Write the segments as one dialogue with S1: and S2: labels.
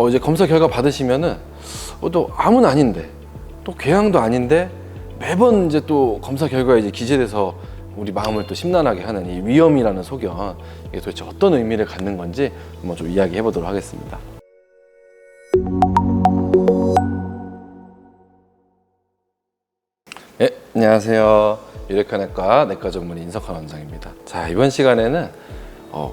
S1: 이제 검사 결과 받으시면은 또 암은 아닌데 또 궤양도 아닌데 매번 이제 또 검사 결과에 이제 기재돼서 우리 마음을 또 심란하게 하는 이 위염이라는 소견, 이게 도대체 어떤 의미를 갖는 건지 한번 좀 이야기해 보도록 하겠습니다. 네, 안녕하세요. 유래과내과 내과 전문의 인석환 원장입니다. 자, 이번 시간에는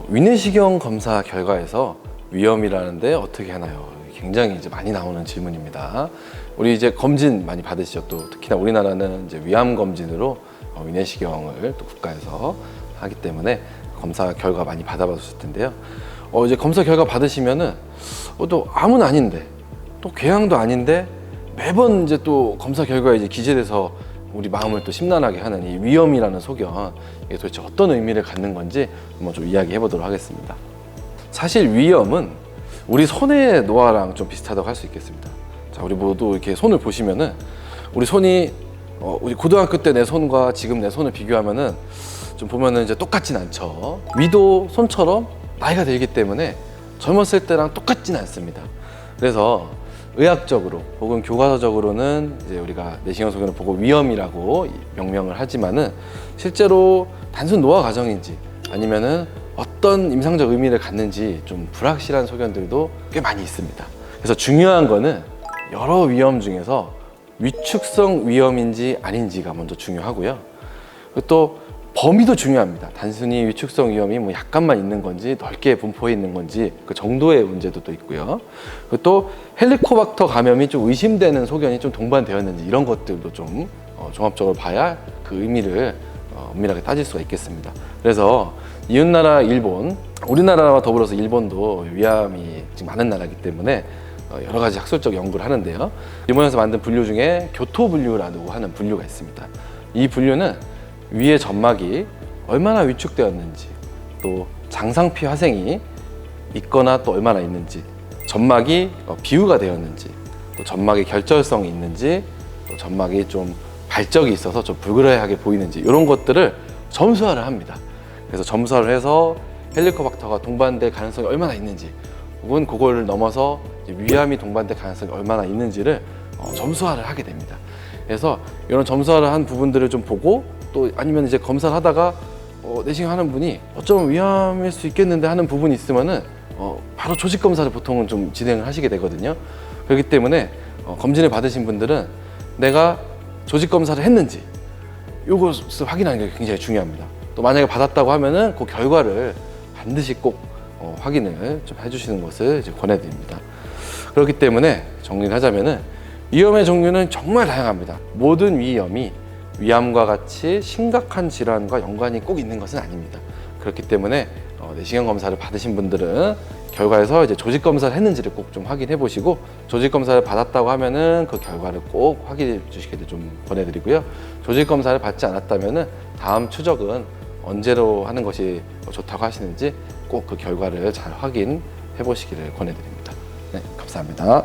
S1: 위내시경 검사 결과에서 위염이라는데 어떻게 하나요? 굉장히 이제 많이 나오는 질문입니다. 우리 이제 검진 많이 받으시죠? 또 특히나 우리나라는 이제 위암 검진으로 위내시경을 또 국가에서 하기 때문에 검사 결과 많이 받아봤을 텐데요. 이제 검사 결과 받으시면은 또 암은 아닌데 또 궤양도 아닌데 매번 이제 또 검사 결과에 이제 기재돼서 우리 마음을 또 심란하게 하는 이 위염이라는 소견, 이게 도대체 어떤 의미를 갖는 건지 한번 좀 이야기해 보도록 하겠습니다. 사실 위염은 우리 손의 노화랑 좀 비슷하다고 할 수 있겠습니다. 자, 우리 모두 이렇게 손을 보시면은 우리 손이 우리 고등학교 때 내 손과 지금 내 손을 비교하면은 좀 보면은 이제 똑같진 않죠. 위도 손처럼 나이가 들기 때문에 젊었을 때랑 똑같진 않습니다. 그래서 의학적으로 혹은 교과서적으로는 이제 우리가 내시경 소견을 보고 위염이라고 명명을 하지만은 실제로 단순 노화 과정인지 아니면은 어떤 임상적 의미를 갖는지 좀 불확실한 소견들도 꽤 많이 있습니다. 그래서 중요한 거는 여러 위염 중에서 위축성 위염인지 아닌지가 먼저 중요하고요. 그리고 또 범위도 중요합니다. 단순히 위축성 위염이 뭐 약간만 있는 건지 넓게 분포해 있는 건지 그 정도의 문제도 또 있고요. 그리고 또 헬리코박터 감염이 좀 의심되는 소견이 좀 동반되었는지 이런 것들도 좀 종합적으로 봐야 그 의미를 엄밀하게 따질 수가 있겠습니다. 그래서 이웃나라 일본, 우리나라와 더불어서 일본도 위암이 지금 많은 나라이기 때문에 여러 가지 학술적 연구를 하는데요. 일본에서 만든 분류 중에 교토 분류라고 하는 분류가 있습니다. 이 분류는 위의 점막이 얼마나 위축되었는지, 또 장상피 화생이 있거나 또 얼마나 있는지, 점막이 비우가 되었는지, 또 점막의 결절성이 있는지, 또 점막이 좀 발적이 있어서 좀 불그레하게 보이는지 이런 것들을 점수화를 합니다. 그래서 점수화를 해서 헬리코박터가 동반될 가능성이 얼마나 있는지, 혹은 그걸 넘어서 위암이 동반될 가능성이 얼마나 있는지를 점수화를 하게 됩니다. 그래서 이런 점수화를 한 부분들을 좀 보고, 또 아니면 이제 검사를 하다가 내시경 하는 분이 어쩌면 위암일 수 있겠는데 하는 부분이 있으면은 바로 조직 검사를 보통은 좀 진행을 하시게 되거든요. 그렇기 때문에 검진을 받으신 분들은 내가 조직 검사를 했는지 이것을 확인하는 게 굉장히 중요합니다. 또 만약에 받았다고 하면은 그 결과를 반드시 꼭 확인을 좀 해주시는 것을 이제 권해드립니다. 그렇기 때문에 정리를 하자면은 위염의 종류는 정말 다양합니다. 모든 위염이 위암과 같이 심각한 질환과 연관이 꼭 있는 것은 아닙니다. 그렇기 때문에 내시경 검사를 받으신 분들은 결과에서 이제 조직 검사를 했는지를 꼭 좀 확인해 보시고, 조직 검사를 받았다고 하면은 그 결과를 꼭 확인해 주시기를 좀 권해드리고요. 조직 검사를 받지 않았다면은 다음 추적은 언제로 하는 것이 좋다고 하시는지 꼭 그 결과를 잘 확인해 보시기를 권해드립니다. 네, 감사합니다.